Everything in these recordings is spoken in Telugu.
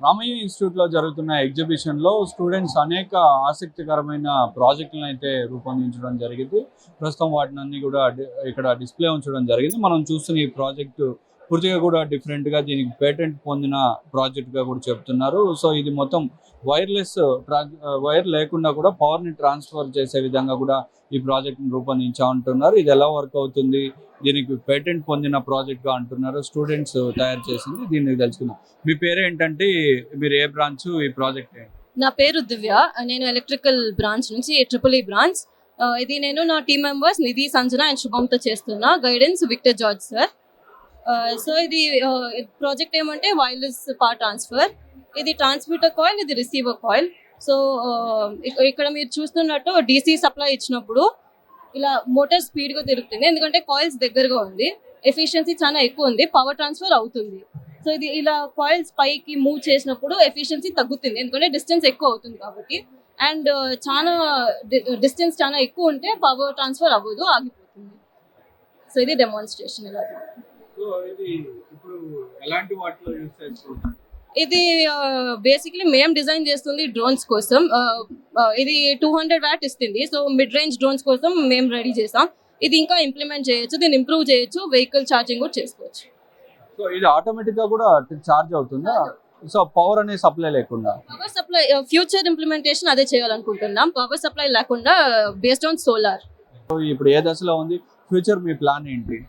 రామయ్య ఇన్స్టిట్యూట్లో జరుగుతున్న ఎగ్జిబిషన్లో స్టూడెంట్స్ అనేక ఆసక్తికరమైన ప్రాజెక్టులను అయితే రూపొందించడం జరిగింది. ప్రస్తుతం వాటిని అన్ని కూడా ఇక్కడ డిస్ప్లే ఉంచడం జరిగింది. మనం చూస్తున్న ఈ ప్రాజెక్టు పూర్తిగా కూడా డిఫరెంట్గా దీనికి పేటెంట్ పొందిన ప్రాజెక్ట్గా కూడా చెప్తున్నారు. సో ఇది మొత్తం వైర్ లేకుండా కూడా పవర్ని ట్రాన్స్ఫర్ చేసే విధంగా కూడా ఈ ప్రాజెక్ట్ని రూపొందించామంటున్నారు. ఇది ఎలా వర్క్ అవుతుంది, దీనికి పేటెంట్ పొందిన ప్రాజెక్ట్గా అంటున్నారు. స్టూడెంట్స్ తయారు చేసింది. దీన్ని తెలుసుకుందాం. మీ పేరు ఏంటంటే, మీరు ఏ బ్రాంచ్, ఈ ప్రాజెక్ట్ ఏంటి? నా పేరు దివ్య. నేను ఎలక్ట్రికల్ బ్రాంచ్ నుంచి ట్రిపుల్ బ్రాంచ్. ఇది నేను నా team members Nidhi, Sanjana and శుభంతో చేస్తున్నా. Guidance Victor George sir. So ఇది ప్రాజెక్ట్ ఏమంటే వైర్లెస్ పవర్ ట్రాన్స్ఫర్. ఇది ట్రాన్స్మిటర్ కాయిల్, ఇది రిసీవర్ కాయిల్. సో ఇక్కడ మీరు చూస్తున్నట్టు డీసీ సప్లై ఇచ్చినప్పుడు ఇలా మోటార్ స్పీడ్గా తిరుగుతుంది, ఎందుకంటే కాయిల్స్ దగ్గరగా ఉంది, ఎఫిషియన్సీ చాలా ఎక్కువ ఉంది, పవర్ ట్రాన్స్ఫర్ అవుతుంది. సో ఇది ఇలా కాయిల్స్ పైకి మూవ్ చేసినప్పుడు ఎఫిషియన్సీ తగ్గుతుంది, ఎందుకంటే డిస్టెన్స్ ఎక్కువ అవుతుంది కాబట్టి. అండ్ చాలా డిస్టెన్స్ చాలా ఎక్కువ ఉంటే పవర్ ట్రాన్స్ఫర్ అవ్వదు, ఆగిపోతుంది. సో ఇది డెమాన్స్ట్రేషన్. ఇలా ఇది బేసిక్లీ మేము డిజైన్ చేస్తుంది డ్రోన్స్ కోసం. ఇది 200 వాట్ ఇస్తుంది. సో మిడ్ రేంజ్ డ్రోన్స్ కోసం మేము రెడీ చేసాం. ఇది ఇంకా ఇంప్లిమెంట్ చేయొచ్చు, దీన్ని ఇంప్రూవ్ చేయొచ్చు, వెహికల్ ఛార్జింగ్ కూడా చేసుకోవచ్చు. సో ఇది ఆటోమేటిక్ గా కూడా ఛార్జ్ అవుతుందా? సో పవర్ అనే సప్లై లేకుండా, పవర్ సప్లై ఫ్యూచర్ ఇంప్లిమెంటేషన్ అదే చేయాలనుకుంటున్నాం. పవర్ సప్లై లేకుండా బేస్డ్ ఆన్ సోలార్. ఇప్పుడు ఏ దశలో ఉంది? ఫ్యూచర్ మీ ప్లాన్ ఏంటి?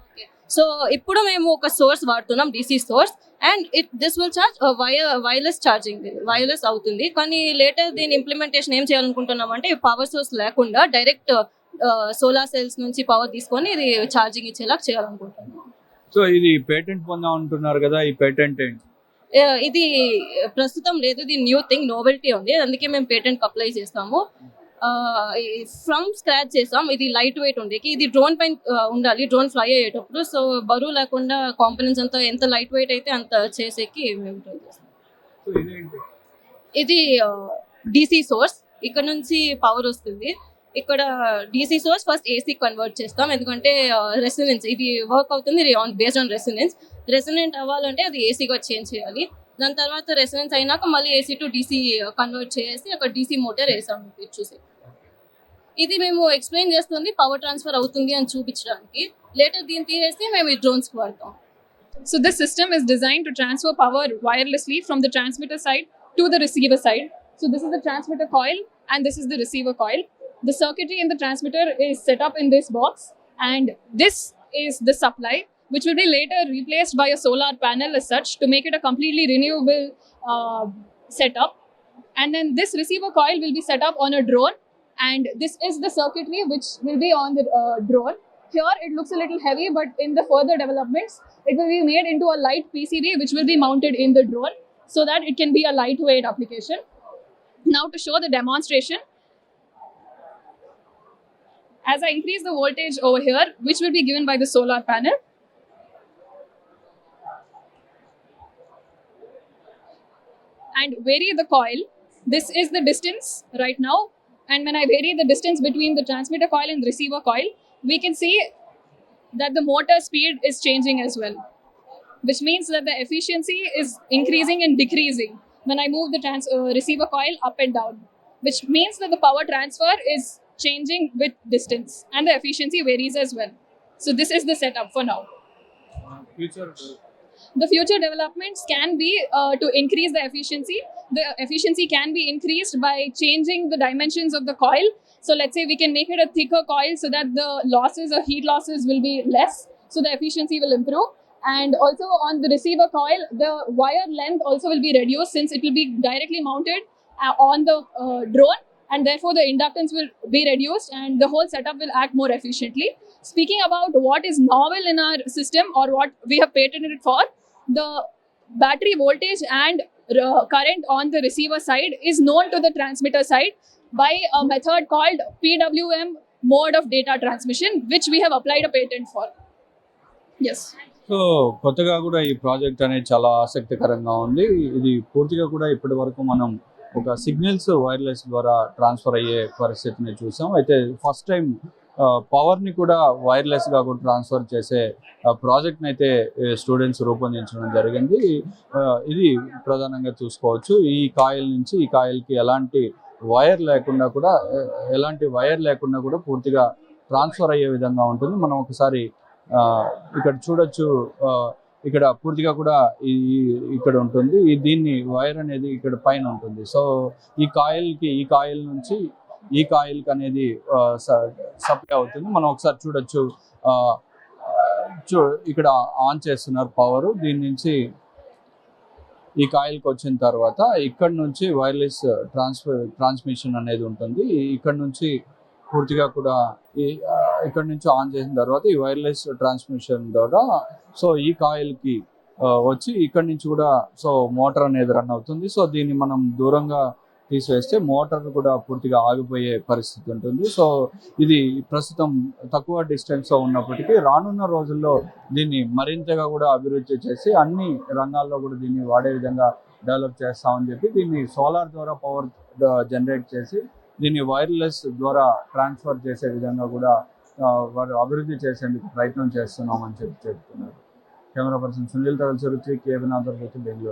సో ఇప్పుడు మేము ఒక సోర్స్ వాడుతున్నాం, DC source, and this will charge wireless charging, wireless అవుతుంది. కానీ లేటర్ దీని ఇంప్లిమెంటేషన్ ఏం చేయాలనుకుంటున్నాం అంటే పవర్ సోర్స్ లేకుండా డైరెక్ట్ సోలార్ సెల్స్ నుంచి పవర్ తీసుకొని ఇది ఛార్జింగ్ ఇచ్చేలా చేయాలనుకుంటున్నాం. సో ఇది పేటెంట్ పొందాం అంటున్నారు కదా, ఈ పేటెంట్ ఏంటి? ఇది ప్రస్తుతం లేదు, ఇది న్యూ థింగ్, నోవెల్టీ ఉంది, అందుకే మేము పేటెంట్ అప్లై చేస్తాము. ఫ్రమ్ స్క్రాచ్ చేసాం. ఇది లైట్ వెయిట్ ఉంది, ఇది డ్రోన్ పైన ఉండాలి, డ్రోన్ ఫ్లై అయ్యేటప్పుడు. సో బరువు లేకుండా కాంపోనెంట్స్ అంతా ఎంత లైట్ వెయిట్ అయితే అంత చేసేకి మేము ట్రై చేస్తాం. ఇది డీసీ సోర్స్, ఇక్కడ నుంచి పవర్ వస్తుంది. ఇక్కడ DC source first AC convert చేస్తాం, ఎందుకంటే రెసినెన్స్ ఇది వర్క్ అవుతుంది బేస్డ్ ఆన్ రెసినెన్స్. రెసినెంట్ అవ్వాలంటే అది ఏసీగా చేంజ్ చేయాలి. దాని తర్వాత రెసినెన్స్ అయినాక మళ్ళీ ఏసీ టు డీసీ కన్వర్ట్ చేసి అక్కడ డీసీ మోటార్ వేసాం. మీరు చూసి ఇది మేము ఎక్స్ప్లెయిన్ చేస్తుంది పవర్ ట్రాన్స్ఫర్ అవుతుంది అని చూపించడానికి. లేటర్ దీన్ని తీసేసి మేము ఈ డ్రోన్స్కి వాడతాం. So this system is designed to transfer power wirelessly from the transmitter side to the receiver side. So this is the transmitter coil and this is the receiver coil. The circuitry in the transmitter is set up in this box, and this is the supply, which will be later replaced by a solar panel as such to make it a completely renewable setup. And then this receiver coil will be set up on a drone, and this is the circuitry which will be on the drone. Here it looks a little heavy, but in the further developments it will be made into a light PCB which will be mounted in the drone so that it can be a lightweight application. Now to show the demonstration, as I increase the voltage over here, which will be given by the solar panel, and vary the coil, this is the distance right now, and when I vary the distance between the transmitter coil and the receiver coil, we can see that the motor speed is changing as well, which means that the efficiency is increasing and decreasing when I move the receiver coil up and down, which means that the power transfer is changing with distance and the efficiency varies as well. So this is the setup for now. The future developments can be to increase the efficiency. The efficiency can be increased by changing the dimensions of the coil. So let's say we can make it a thicker coil so that the losses or heat losses will be less, so the efficiency will improve. And also on the receiver coil, the wire length also will be reduced since it will be directly mounted on the drone, and therefore the inductance will be reduced and the whole setup will act more efficiently. Speaking about what is novel in our system or what we have patented it for, the battery voltage and current on the receiver side is known to the transmitter side by a method called PWM, mode of data transmission, which we have applied a patent for. Yes. So కొత్తగా కూడా ఈ ప్రాజెక్ట్ అనేది చాలా ఆసక్తికరంగా ఉంది. ఇది పూర్తిగా కూడా ఇప్పటి వరకు మనం ఒక సిగ్నల్స్ వైర్లెస్ ద్వారా ట్రాన్స్ఫర్ అయ్యే పరిస్థితిని చూసాం. అయితే ఫస్ట్ టైం పవర్ని కూడా వైర్లెస్గా కూడా ట్రాన్స్ఫర్ చేసే ప్రాజెక్ట్ని అయితే స్టూడెంట్స్ రూపొందించడం జరిగింది. ఇది ప్రధానంగా చూసుకోవచ్చు. ఈ కాయిల్ నుంచి ఈ కాయిల్కి ఎలాంటి వైర్ లేకుండా కూడా పూర్తిగా ట్రాన్స్ఫర్ అయ్యే విధంగా ఉంటుంది. మనం ఒకసారి ఇక్కడ చూడొచ్చు. ఇక్కడ పూర్తిగా కూడా ఇక్కడ ఉంటుంది. దీన్ని వైర్ అనేది ఇక్కడ పైన ఉంటుంది. సో ఈ కాయిల్ నుంచి ఈ కాయిల్కి అనేది సప్లై అవుతుంది. మనం ఒకసారి చూడొచ్చు. ఇక్కడ ఆన్ చేస్తున్నారు పవర్. దీని నుంచి ఈ కాయిల్కి వచ్చిన తర్వాత ఇక్కడ నుంచి వైర్లెస్ ట్రాన్స్మిషన్ అనేది ఉంటుంది. ఇక్కడ నుంచి పూర్తిగా కూడా ఇక్కడ నుంచి ఆన్ చేసిన తర్వాత ఈ వైర్లెస్ ట్రాన్స్మిషన్ ద్వారా సో ఈ కాయిల్కి వచ్చి ఇక్కడ నుంచి కూడా సో మోటార్ అనేది రన్ అవుతుంది. సో దీన్ని మనం దూరంగా తీసివేస్తే మోటార్ కూడా పూర్తిగా ఆగిపోయే పరిస్థితి ఉంటుంది. సో ఇది ప్రస్తుతం తక్కువ డిస్టెన్స్లో ఉన్నప్పటికీ రానున్న రోజుల్లో దీన్ని మరింతగా కూడా అభివృద్ధి చేసి అన్ని రంగాల్లో కూడా దీన్ని వాడే విధంగా డెవలప్ చేస్తామని చెప్పి దీన్ని సోలార్ ద్వారా పవర్ జనరేట్ చేసి దీన్ని వైర్లెస్ ద్వారా ట్రాన్స్ఫర్ చేసే విధంగా కూడా వారు అభివృద్ధి చేసేందుకు ప్రయత్నం చేస్తున్నామని చెప్తున్నారు. Camera person Sunil తగల్చరుచి, cabin Andhra Pradesh, Bengaluru.